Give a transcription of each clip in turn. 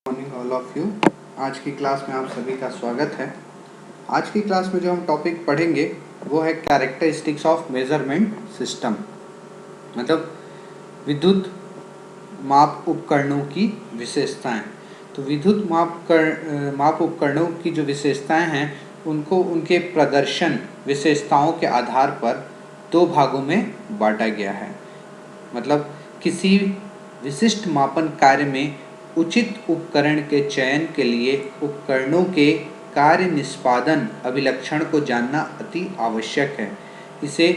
Morning all of you. आज की class में आप सभी का स्वागत है। आज की क्लास में जो हम टॉपिक पढ़ेंगे वो है कैरेक्टरिस्टिक्स ऑफ मेजरमेंट सिस्टम, मतलब विद्युत माप उपकरणों की विशेषताएं। तो विद्युत माप उपकरणों की जो विशेषताएं हैं उनको उनके प्रदर्शन विशेषताओं के आधार पर दो भागों में बांटा गया है। मतलब किसी विशिष्ट मापन कार्य में उचित उपकरण के चयन के लिए उपकरणों के कार्य निष्पादन अभिलक्षण को जानना अति आवश्यक है। इसे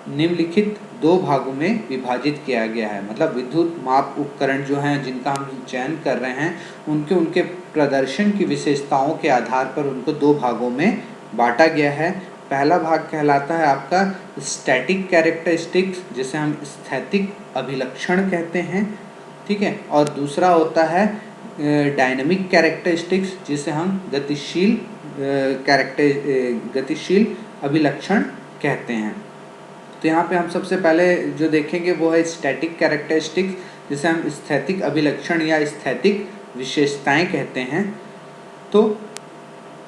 निम्नलिखित दो भागों में विभाजित किया गया है। मतलब विद्युत माप उपकरण जो हैं जिनका हम चयन कर रहे हैं उनके प्रदर्शन की विशेषताओं के आधार पर उनको दो भागों में बांटा गया है। पहला भाग कहलाता है आपका स्टैटिक कैरेक्टरिस्टिक्स, जिसे हम स्थैतिक अभिलक्षण कहते हैं, ठीक है। और दूसरा होता है डायनामिक कैरेक्टरिस्टिक्स, जिसे हम गतिशील अभिलक्षण कहते हैं। तो यहाँ पे हम सबसे पहले जो देखेंगे वो है स्टैटिक कैरेक्टरिस्टिक्स, जिसे हम स्थैतिक अभिलक्षण या स्थैतिक विशेषताएं कहते हैं। तो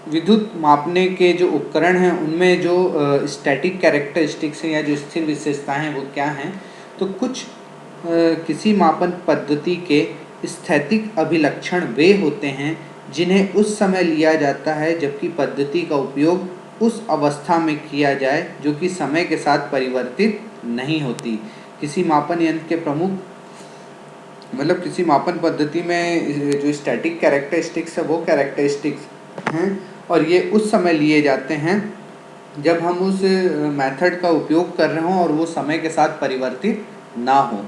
विद्युत मापने के जो उपकरण हैं उनमें जो स्टैटिक कैरेक्टरिस्टिक्स हैं या जो स्थिर विशेषताएं हैं वो क्या हैं। तो कुछ किसी मापन पद्धति के स्थैतिक अभिलक्षण वे होते हैं जिन्हें उस समय लिया जाता है जबकि पद्धति का उपयोग उस अवस्था में किया जाए जो कि समय के साथ परिवर्तित नहीं होती। किसी मापन यंत्र के प्रमुख मतलब किसी मापन पद्धति में जो स्टैटिक कैरेक्टरिस्टिक्स है वो कैरेक्टरिस्टिक्स हैं और ये उस समय लिए जाते हैं जब हम उस मेथड का उपयोग कर रहे हों और वो समय के साथ परिवर्तित ना हो।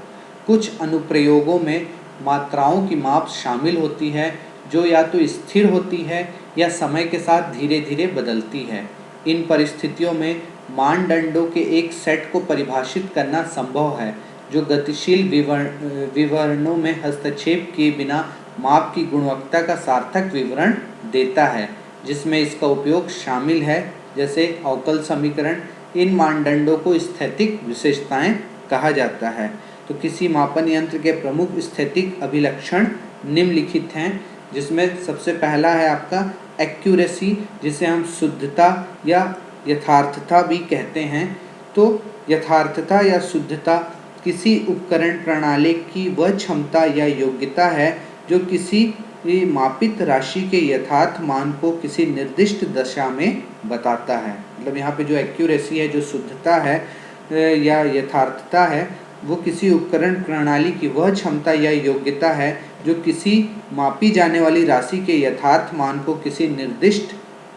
कुछ अनुप्रयोगों में मात्राओं की माप शामिल होती है जो या तो स्थिर होती है या समय के साथ धीरे धीरे बदलती है। इन परिस्थितियों में मानदंडों के एक सेट को परिभाषित करना संभव है जो गतिशील विवरणों में हस्तक्षेप किए बिना माप की गुणवत्ता का सार्थक विवरण देता है, जिसमें इसका उपयोग शामिल है, जैसे अवकल समीकरण। इन मानदंडों को स्थैतिक विशेषताएं कहा जाता है। तो किसी मापन यंत्र के प्रमुख स्थैतिक अभिलक्षण निम्नलिखित हैं, जिसमें सबसे पहला है आपका एक्यूरेसी, जिसे हम शुद्धता या यथार्थता भी कहते हैं। तो यथार्थता या शुद्धता किसी उपकरण प्रणाली की वह क्षमता या योग्यता है जो किसी मापित राशि के यथार्थ मान को किसी निर्दिष्ट दशा में बताता है। मतलब यहाँ पे जो एक्यूरेसी है, जो शुद्धता है या यथार्थता है, वो किसी उपकरण प्रणाली की वह क्षमता या योग्यता है जो किसी मापी जाने वाली राशि के यथार्थ मान को किसी निर्दिष्ट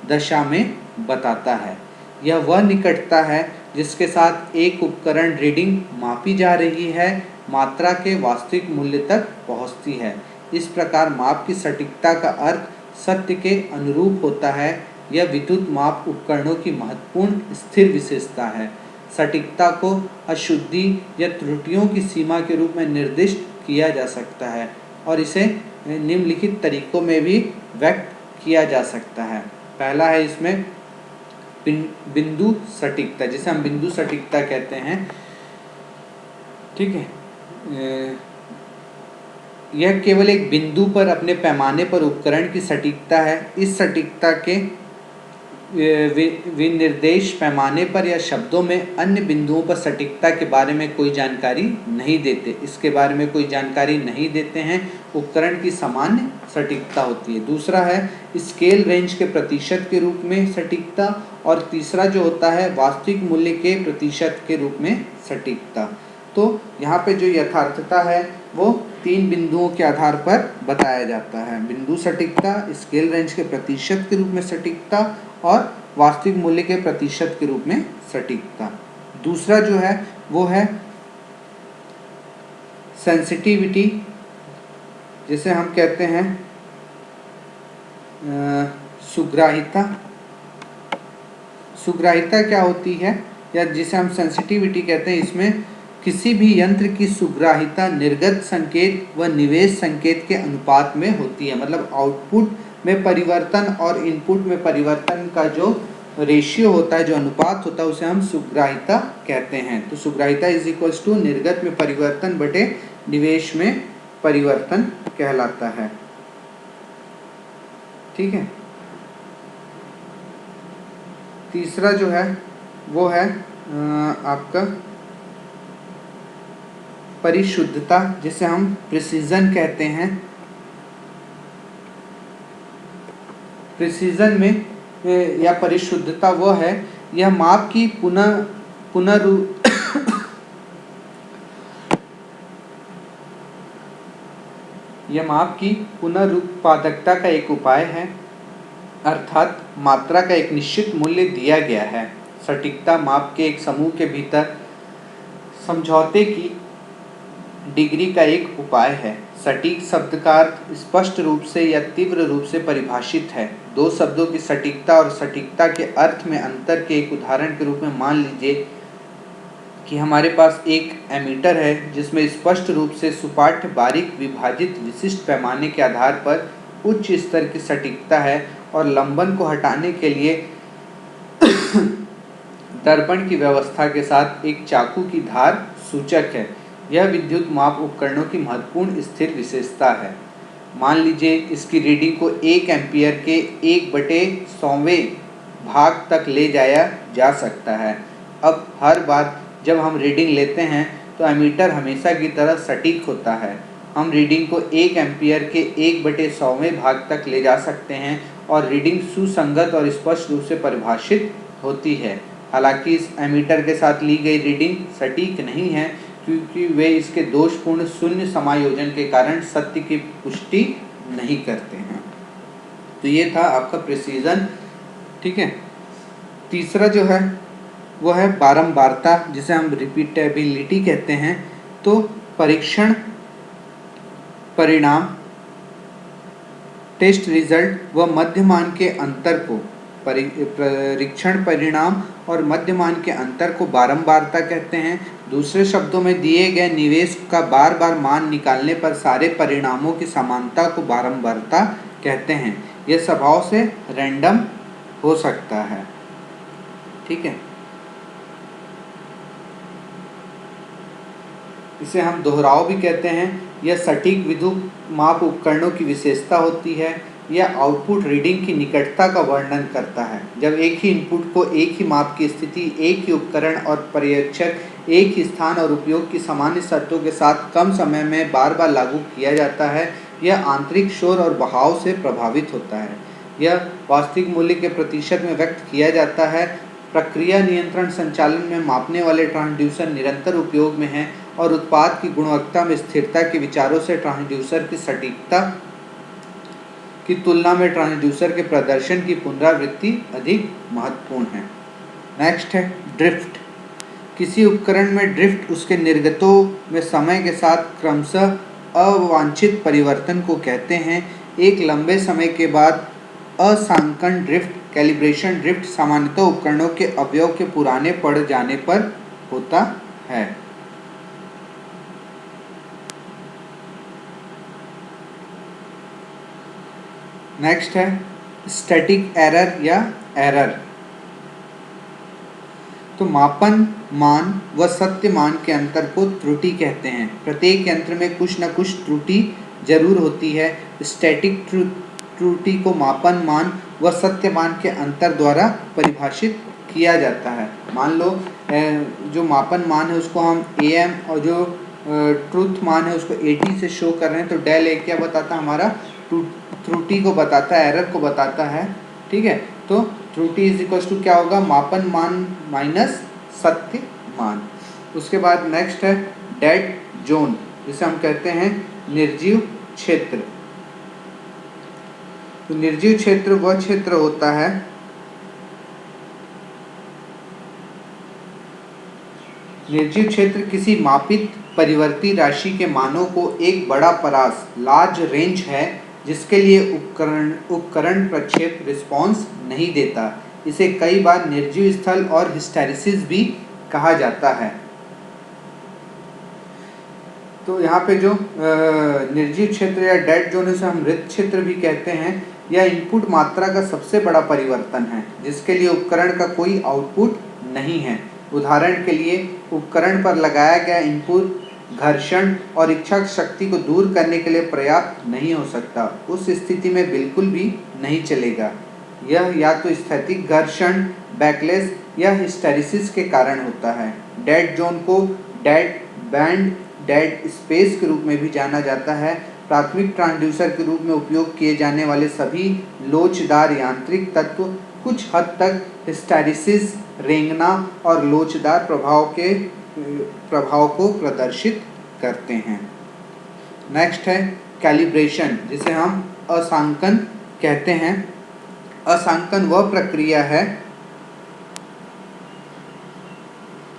दशा में बताता है। यह वह निकटता है जिसके साथ एक उपकरण रीडिंग मापी जा रही है मात्रा के वास्तविक मूल्य तक पहुंचती है। इस प्रकार माप की सटीकता का अर्थ सत्य के अनुरूप होता है। यह विद्युत माप उपकरणों की महत्वपूर्ण स्थिर विशेषता है। सटीकता को अशुद्धि या त्रुटियों की सीमा के रूप में निर्दिष्ट किया जा सकता है और इसे निम्नलिखित तरीकों में भी व्यक्त किया जा सकता है। पहला है इसमें बिंदु सटीकता, जिसे हम बिंदु सटीकता कहते हैं, ठीक है। यह केवल एक बिंदु पर अपने पैमाने पर उपकरण की सटीकता है। इस सटीकता के विनिर्देश पैमाने पर या शब्दों में अन्य बिंदुओं पर सटीकता के बारे में कोई जानकारी नहीं देते। इसके बारे में कोई जानकारी नहीं देते हैं। उपकरण की सामान्य सटीकता होती है। दूसरा है स्केल रेंज के प्रतिशत के रूप में सटीकता और तीसरा जो होता है वास्तविक मूल्य के प्रतिशत के रूप में सटीकता। तो यहाँ पे जो यथार्थता है वो 3 बिंदुओं के आधार पर बताया जाता है। बिंदु सटीकता, स्केल रेंज के प्रतिशत के रूप में सटीकता और वास्तविक मूल्य के प्रतिशत के रूप में सटीकता। दूसरा जो है वो है सेंसिटिविटी, जिसे हम कहते हैं सुग्राहिता। सुग्राहिता क्या होती है या जिसे हम सेंसिटिविटी कहते हैं, इसमें किसी भी यंत्र की सुग्राहिता निर्गत संकेत व निवेश संकेत के अनुपात में होती है। मतलब आउटपुट में परिवर्तन और इनपुट में परिवर्तन का जो रेशियो होता है, जो अनुपात होता है, उसे हम सुग्राहिता कहते हैं। तो सुग्राहिता इज इक्वल्स टू निर्गत में परिवर्तन बटे निवेश में परिवर्तन कहलाता है। ठीक है। तीसरा जो है वो है आपका परिशुद्धता, जिसे हम प्रिसीजन कहते हैं। प्रिसीजन में या परिशुद्धता वो है, यह माप की पुनरु यह माप की पुनरुत्पादकता का एक उपाय है, अर्थात मात्रा का एक निश्चित मूल्य दिया गया है। सटीकता माप के एक समूह के भीतर समझौते की डिग्री का एक उपाय है। सटीक शब्द का अर्थ स्पष्ट रूप से या तीव्र रूप से परिभाषित है। दो शब्दों की सटीकता और सटीकता के अर्थ में अंतर के एक उदाहरण के रूप में मान लीजिए कि हमारे पास एक एमीटर है जिसमें स्पष्ट रूप से सुपाठ्य बारीक विभाजित विशिष्ट पैमाने के आधार पर उच्च स्तर की सटीकता है और लंबन को हटाने के लिए दर्पण की व्यवस्था के साथ एक चाकू की धार सूचक है। यह विद्युत माप उपकरणों की महत्वपूर्ण स्थिर विशेषता है। मान लीजिए इसकी रीडिंग को 1 एम्पियर के 1/100वें भाग तक ले जाया जा सकता है। अब हर बार जब हम रीडिंग लेते हैं तो एमीटर हमेशा की तरह सटीक होता है। हम रीडिंग को 1 एम्पियर के 1/100वें भाग तक ले जा सकते हैं और रीडिंग सुसंगत और स्पष्ट रूप से परिभाषित होती है। हालांकि इस एमीटर के साथ ली गई रीडिंग सटीक नहीं है, क्योंकि वे इसके दोषपूर्ण शून्य समायोजन के कारण सत्य की पुष्टि नहीं करते हैं। तो ये था आपका प्रिसीजन, ठीक है। तीसरा जो है वो है बारंबारता, जिसे हम रिपीटेबिलिटी कहते हैं। तो परीक्षण परिणाम, टेस्ट रिजल्ट व मध्यमान के अंतर को परीक्षण परिणाम और मध्यमान के अंतर को बारंबारता कहते हैं। दूसरे शब्दों में दिए गए निवेश का बार बार मान निकालने पर सारे परिणामों की समानता को बारंबारता कहते हैं। यह स्वभाव से रैंडम हो सकता है, ठीक है। इसे हम दोहराव भी कहते हैं। यह सटीक विद्युत माप उपकरणों की विशेषता होती है। यह आउटपुट रीडिंग की निकटता का वर्णन करता है। जब एक ही इनपुट को एक ही माप की स्थिति, एक ही उपकरण और पर्यवेक्षक, एक ही स्थान और उपयोग की सामान्य शर्तों के साथ कम समय में बार बार लागू किया जाता है, यह आंतरिक शोर और बहाव से प्रभावित होता है। यह वास्तविक मूल्य के प्रतिशत में व्यक्त किया जाता है। प्रक्रिया नियंत्रण संचालन में मापने वाले ट्रांसड्यूसर निरंतर उपयोग में हैं और उत्पाद की गुणवत्ता में स्थिरता के विचारों से ट्रांसड्यूसर की सटीकता की तुलना में ट्रांसड्यूसर के प्रदर्शन की पुनरावृत्ति अधिक महत्वपूर्ण है। नेक्स्ट है ड्रिफ्ट। किसी उपकरण में ड्रिफ्ट उसके निर्गतों में समय के साथ क्रमशः अवांछित परिवर्तन को कहते हैं। एक लंबे समय के बाद असांकन ड्रिफ्ट, कैलिब्रेशन ड्रिफ्ट सामान्यतः उपकरणों के अवयव के पुराने पड़ जाने पर होता है। नेक्स्ट है स्टैटिक एरर या एरर। तो मापन मान व सत्य मान के अंतर को त्रुटि कहते हैं। प्रत्येक यंत्र में कुछ न कुछ त्रुटि जरूर होती है। स्टैटिक त्रुटि को मापन मान व सत्य मान के अंतर द्वारा परिभाषित किया जाता है। मान लो जो मापन मान है उसको हम AM और जो ट्रुथ मान है उसको AT से शो कर रहे हैं, तो डेल A क्या बताता है हमारा, त्रुटि को बताता है, एरर को बताता है, ठीक है। तो त्रुटि इज इक्वल टू क्या होगा, मापन मान माइनस सत्य मान। उसके बाद नेक्स्ट है डेड जोन, जिसे हम कहते हैं निर्जीव क्षेत्र। तो निर्जीव क्षेत्र वह क्षेत्र होता है निर्जीव क्षेत्र किसी मापित परिवर्ती राशि के मानों को एक बड़ा परास लार्ज रेंज है जिसके लिए उपकरण प्रक्षेप रिस्पॉन्स नहीं देता। इसे कई बार निर्जीव स्थल और हिस्टैरिसीस भी कहा जाता है। तो यहाँ पे जो निर्जीव क्षेत्र या डेड जोन, उसे हम मृत क्षेत्र भी कहते हैं। यह इनपुट मात्रा का सबसे बड़ा परिवर्तन है जिसके लिए उपकरण का कोई आउटपुट नहीं है। उदाहरण के लिए उपकरण पर लगाया गया इनपुट घर्षण और इच्छा शक्ति को दूर करने के लिए पर्याप्त नहीं हो सकता। उस स्थिति में बिल्कुल भी नहीं चलेगा। यह या तो स्थैतिक घर्षण, बैकलेस या हिस्टेरिसिस के कारण होता है। डेड जोन को डेड बैंड, डेड स्पेस के रूप में भी जाना जाता है। प्राथमिक ट्रांसड्यूसर के रूप में उपयोग किए जाने वाले सभी लोचदार यांत्रिक तत्व कुछ हद तक हिस्टेरिसिस, रेंगना और लोचदार प्रभाव को प्रदर्शित करते हैं। नेक्स्ट है कैलिब्रेशन, जिसे हम अंशांकन कहते हैं। अंशांकन वह प्रक्रिया है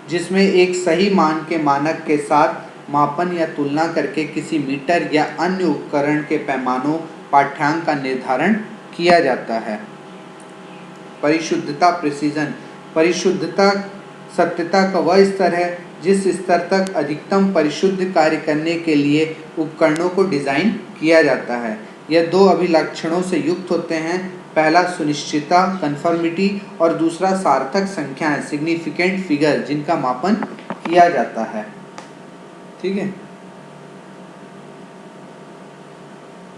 जिसमें एक सही मान के मानक के साथ मापन या तुलना करके किसी मीटर या अन्य उपकरण के पैमानों पाठ्यांक का निर्धारण किया जाता है। परिशुद्धता, प्रिसीजन। परिशुद्धता सत्यता का वह स्तर है जिस स्तर तक अधिकतम परिशुद्ध कार्य करने के लिए उपकरणों को डिज़ाइन किया जाता है। यह दो अभिलक्षणों से युक्त होते हैं। पहला सुनिश्चितता, कन्फर्मिटी, और दूसरा सार्थक संख्याएं, सिग्निफिकेंट फिगर, जिनका मापन किया जाता है। ठीक है।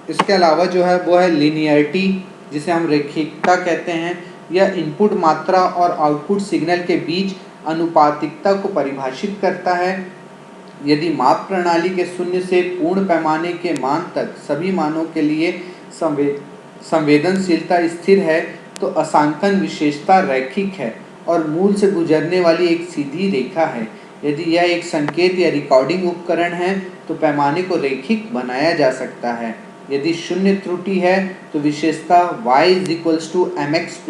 इसके अलावा जो है वो है लिनियरिटी, जिसे हम रैखिकता कहते हैं। यह इनपुट मात्रा और आउटपुट सिग्नल के बीच अनुपातिकता को परिभाषित करता है। यदि माप प्रणाली के शून्य से पूर्ण पैमाने के मान तक सभी मानों के लिए संवेदनशीलता स्थिर है तो अंशांकन विशेषता रैखिक है और मूल से गुजरने वाली एक सीधी रेखा है। यदि यह एक संकेत या रिकॉर्डिंग उपकरण है तो पैमाने को रैखिक बनाया जा सकता है। यदि शून्य त्रुटि है तो विशेषता y=mx+c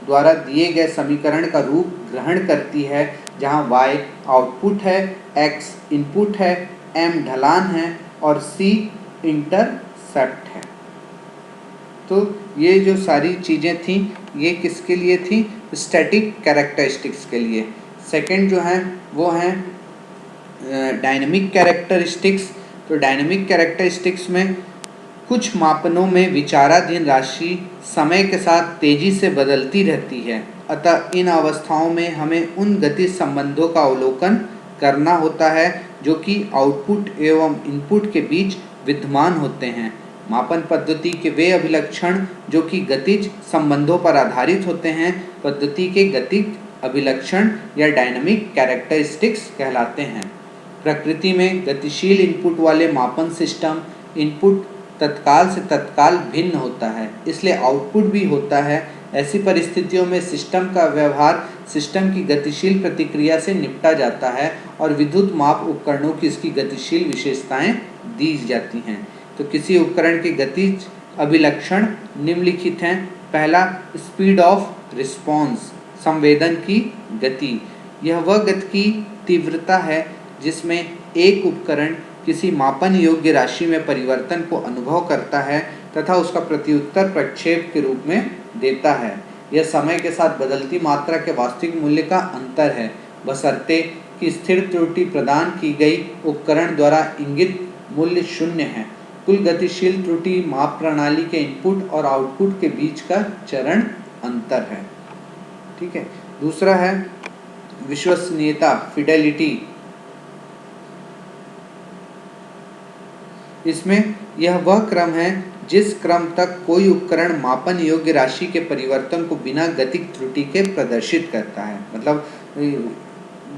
द्वारा दिए गए समीकरण का रूप ग्रहण करती है, जहां y आउटपुट है, x इनपुट है, m ढलान है और c इंटरसेप्ट है। तो ये जो सारी चीज़ें थी ये किसके लिए थी? स्टैटिक कैरेक्टरिस्टिक्स के लिए। सेकंड जो है वो है डायनामिक कैरेक्टरिस्टिक्स। तो डायनामिक कैरेक्टरिस्टिक्स में कुछ मापनों में विचाराधीन राशि समय के साथ तेजी से बदलती रहती है, अतः इन अवस्थाओं में हमें उन गति संबंधों का अवलोकन करना होता है जो कि आउटपुट एवं इनपुट के बीच विद्यमान होते हैं। मापन पद्धति के वे अभिलक्षण जो कि गतिज संबंधों पर आधारित होते हैं पद्धति के गतिज अभिलक्षण या डायनामिक कैरेक्टरिस्टिक्स कहलाते हैं। प्रकृति में गतिशील इनपुट वाले मापन सिस्टम इनपुट तत्काल से तत्काल भिन्न होता है, इसलिए आउटपुट भी होता है। ऐसी परिस्थितियों में सिस्टम का व्यवहार सिस्टम की गतिशील प्रतिक्रिया से निपटा जाता है और विद्युत माप उपकरणों की इसकी गतिशील विशेषताएं दी जाती हैं। तो किसी उपकरण के गतिज अभिलक्षण निम्नलिखित हैं। पहला, स्पीड ऑफ रिस्पॉन्स, संवेदन की गति। यह वह गति की तीव्रता है जिसमें एक उपकरण किसी मापन योग्य राशि में परिवर्तन को अनुभव करता है तथा उसका प्रत्युत्तर प्रक्षेप के रूप में देता है। यह समय के साथ बदलती मात्रा के वास्तविक मूल्य का अंतर है, बशर्ते कि स्थिर त्रुटि प्रदान की गई उपकरण द्वारा इंगित मूल्य शून्य है। कुल गतिशील त्रुटि माप प्रणाली के इनपुट और आउटपुट के बीच का चरण अंतर है। ठीक है। दूसरा है विश्वसनीयता, फिडेलिटी। इसमें यह वह क्रम है जिस क्रम तक कोई उपकरण मापन योग्य राशि के परिवर्तन को बिना गतिक त्रुटि के प्रदर्शित करता है, मतलब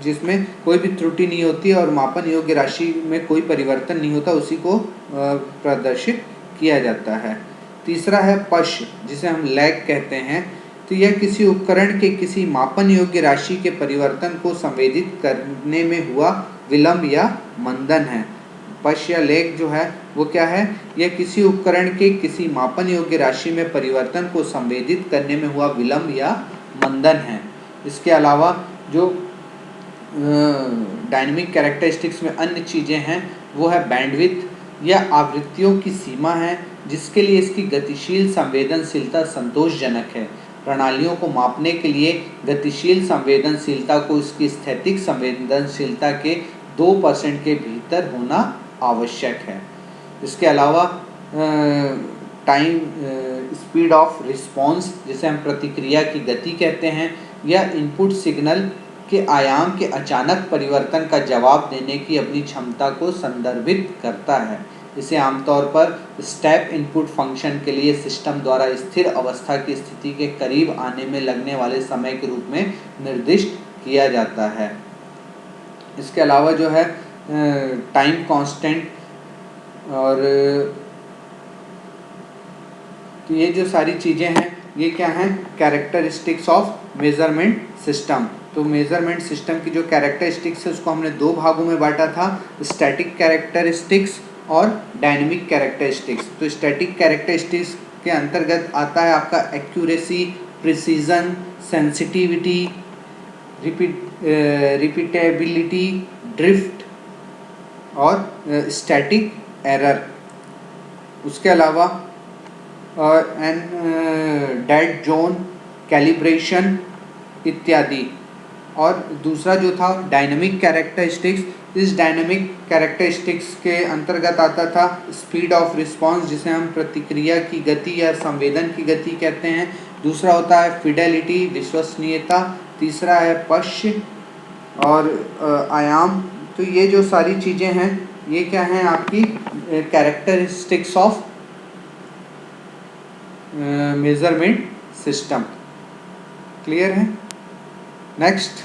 जिसमें कोई भी त्रुटि नहीं होती और मापन योग्य राशि में कोई परिवर्तन नहीं होता, उसी को प्रदर्शित किया जाता है। तीसरा है पश, जिसे हम लैग कहते हैं। तो यह किसी उपकरण के किसी मापन योग्य राशि के परिवर्तन को संवेदित करने में हुआ विलंब या मंदन है। पश या लेग जो है वो क्या है? यह किसी उपकरण के किसी मापन योग्य राशि में परिवर्तन को संवेदित करने में हुआ विलंब या मंदन है। इसके अलावा जो डायनामिक कैरेक्टरिस्टिक्स में अन्य चीज़ें हैं वो है बैंडविड्थ, यह आवृत्तियों की सीमा है जिसके लिए इसकी गतिशील संवेदनशीलता संतोषजनक है। प्रणालियों को मापने के लिए गतिशील संवेदनशीलता को इसकी स्थैतिक संवेदनशीलता के 2% के भीतर होना आवश्यक है। इसके अलावा टाइम स्पीड ऑफ रिस्पॉन्स, जिसे हम प्रतिक्रिया की गति कहते हैं, यह इनपुट सिग्नल के आयाम के अचानक परिवर्तन का जवाब देने की अपनी क्षमता को संदर्भित करता है। इसे आमतौर पर स्टेप इनपुट फंक्शन के लिए सिस्टम द्वारा स्थिर अवस्था की स्थिति के करीब आने में लगने वाले समय के रूप में निर्दिष्ट किया जाता है। इसके अलावा जो है टाइम कांस्टेंट और तो ये जो सारी चीज़ें हैं ये क्या हैं, कैरेक्टरिस्टिक्स ऑफ मेजरमेंट सिस्टम। तो मेजरमेंट सिस्टम की जो कैरेक्टरिस्टिक्स है उसको हमने दो भागों में बांटा था, स्टैटिक कैरेक्टरिस्टिक्स और डायनेमिक कैरेक्टरिस्टिक्स। तो स्टैटिक कैरेक्टरिस्टिक्स के अंतर्गत आता है आपका accuracy, precision, sensitivity, repeatability, drift और स्टैटिक एरर। उसके अलावा डेड जोन, कैलिब्रेशन इत्यादि। और दूसरा जो था डायनेमिक कैरेक्टरिस्टिक्स, इस डायनेमिक कैरेक्टरिस्टिक्स के अंतर्गत आता था स्पीड ऑफ रिस्पांस, जिसे हम प्रतिक्रिया की गति या संवेदन की गति कहते हैं। दूसरा होता है फिडेलिटी, विश्वसनीयता। तीसरा है पश्य और आयाम। तो ये जो सारी चीज़ें हैं ये क्या हैं आपकी characteristics of measurement system. Clear है। नेक्स्ट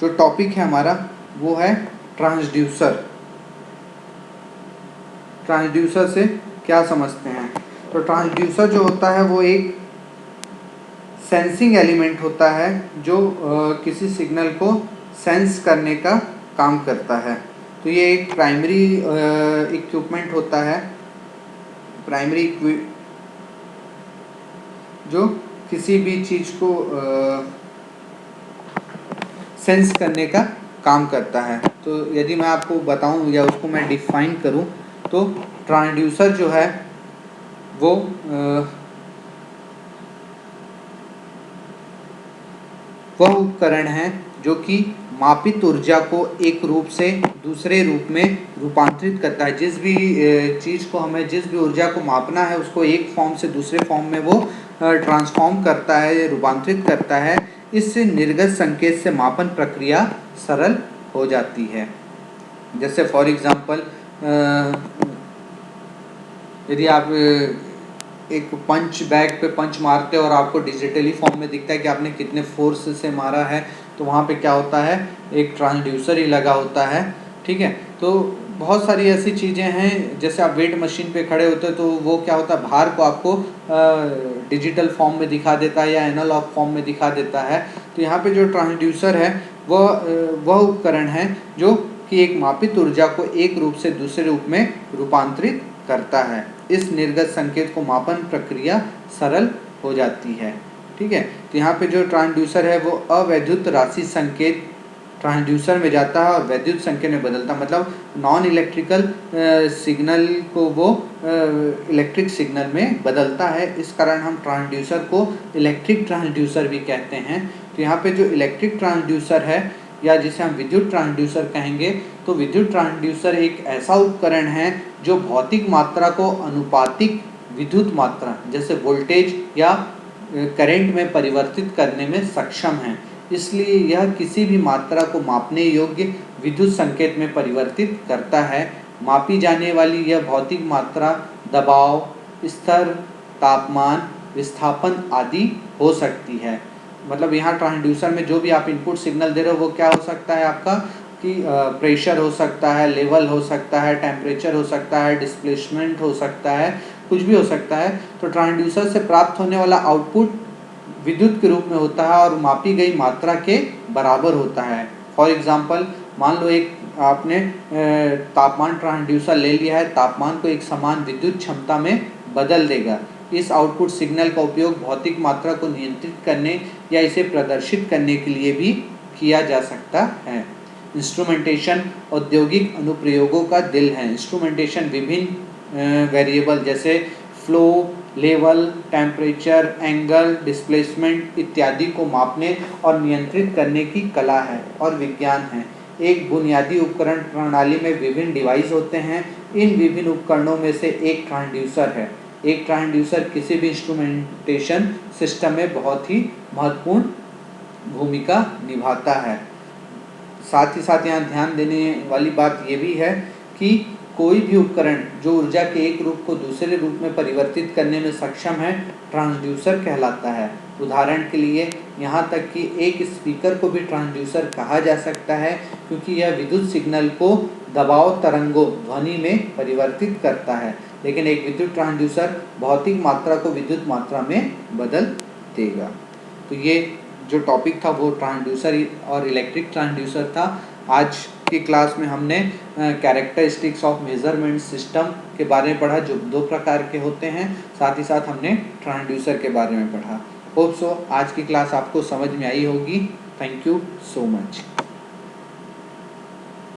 जो टॉपिक है हमारा वो है ट्रांसड्यूसर। ट्रांसड्यूसर से क्या समझते हैं? तो ट्रांसड्यूसर जो होता है वो एक सेंसिंग एलिमेंट होता है जो किसी सिग्नल को सेंस करने का काम करता है। तो ये एक प्राइमरी इक्विपमेंट होता है, प्राइमरी जो किसी भी चीज़ को सेंस करने का काम करता है। तो यदि मैं आपको बताऊं या उसको मैं डिफाइन करूं तो ट्रांसड्यूसर जो है वो वह उपकरण है जो कि मापित ऊर्जा को एक रूप से दूसरे रूप में रूपांतरित करता है। जिस भी चीज़ को हमें जिस भी ऊर्जा को मापना है उसको एक फॉर्म से दूसरे फॉर्म में वो ट्रांसफॉर्म करता है, रूपांतरित करता है। इससे निर्गत संकेत से मापन प्रक्रिया सरल हो जाती है। जैसे फॉर एग्जांपल यदि आप एक पंच बैग पे पंच मारते हो और आपको डिजिटली फॉर्म में दिखता है कि आपने कितने फोर्स से मारा है, तो वहाँ पे क्या होता है, एक ट्रांसड्यूसर ही लगा होता है। ठीक है। तो बहुत सारी ऐसी चीज़ें हैं, जैसे आप वेट मशीन पे खड़े होते हो तो वो क्या होता है, भार को आपको डिजिटल फॉर्म में दिखा देता है या एनालॉग फॉर्म में दिखा देता है। तो यहाँ पे जो ट्रांसड्यूसर है वह उपकरण है जो कि एक मापित ऊर्जा को एक रूप से दूसरे रूप में रूपांतरित करता है। इस निर्गत संकेत को मापन प्रक्रिया सरल हो जाती है। ठीक है। तो यहाँ पे जो ट्रांसड्यूसर है वो अवैद्युत राशि संकेत ट्रांसड्यूसर में जाता है और वैद्युत संकेत में बदलता है। मतलब नॉन इलेक्ट्रिकल सिग्नल को वो इलेक्ट्रिक सिग्नल में बदलता है। इस कारण हम ट्रांसड्यूसर को इलेक्ट्रिक ट्रांसड्यूसर भी कहते हैं। तो यहाँ पे जो इलेक्ट्रिक ट्रांसड्यूसर है या जिसे हम विद्युत ट्रांसड्यूसर कहेंगे, तो विद्युत ट्रांसड्यूसर एक ऐसा उपकरण है जो भौतिक मात्रा को अनुपातिक विद्युत मात्रा जैसे वोल्टेज या करंट में परिवर्तित करने में सक्षम है। इसलिए यह किसी भी मात्रा को मापने योग्य विद्युत संकेत में परिवर्तित करता है। मापी जाने वाली यह भौतिक मात्रा दबाव, स्तर, तापमान, विस्थापन आदि हो सकती है। मतलब यहाँ ट्रांसड्यूसर में जो भी आप इनपुट सिग्नल दे रहे हो वो क्या हो सकता है आपका कि प्रेशर हो सकता है, लेवल हो सकता है, टेम्परेचर हो सकता है, डिस्प्लेसमेंट हो सकता है, कुछ भी हो सकता है। तो ट्रांसड्यूसर से प्राप्त होने वाला आउटपुट विद्युत के रूप में होता है और मापी गई मात्रा के बराबर होता है। फॉर एग्जांपल मान लो एक आपने तापमान ट्रांसड्यूसर ले लिया है, तापमान को एक समान विद्युत क्षमता में बदल देगा। इस आउटपुट सिग्नल का उपयोग भौतिक मात्रा को नियंत्रित करने या इसे प्रदर्शित करने के लिए भी किया जा सकता है। इंस्ट्रूमेंटेशन औद्योगिक अनुप्रयोगों का दिल है। इंस्ट्रूमेंटेशन विभिन्न वेरिएबल जैसे flow, level, temperature, angle, displacement इत्यादि को मापने और नियंत्रित करने की कला है और विज्ञान है। एक बुनियादी उपकरण प्रणाली में विभिन्न डिवाइस होते हैं। इन विभिन्न उपकरणों में से एक ट्रांसड्यूसर है। एक ट्रांसड्यूसर किसी भी इंस्ट्रूमेंटेशन सिस्टम में बहुत ही महत्वपूर्ण भूमिका निभाता है। साथ ही साथ यहाँ ध्यान देने वाली बात ये भी है कि कोई भी उपकरण जो ऊर्जा के एक रूप को दूसरे रूप में परिवर्तित करने में सक्षम है ट्रांसड्यूसर कहलाता है। उदाहरण के लिए यहाँ तक कि एक स्पीकर को भी ट्रांसड्यूसर कहा जा सकता है, क्योंकि यह विद्युत सिग्नल को दबाव तरंगों ध्वनि में परिवर्तित करता है, लेकिन एक विद्युत ट्रांसड्यूसर भौतिक मात्रा को विद्युत मात्रा में बदल देगा। तो ये जो टॉपिक था वो ट्रांसड्यूसर और इलेक्ट्रिक ट्रांसड्यूसर था। आज की क्लास में हमने कैरेक्टरिस्टिक्स ऑफ मेजरमेंट सिस्टम के बारे में पढ़ा, जो 2 प्रकार के होते हैं। साथ ही साथ हमने ट्रांसड्यूसर के बारे में पढ़ा। होप सो आज की क्लास आपको समझ में आई होगी। Thank you so much.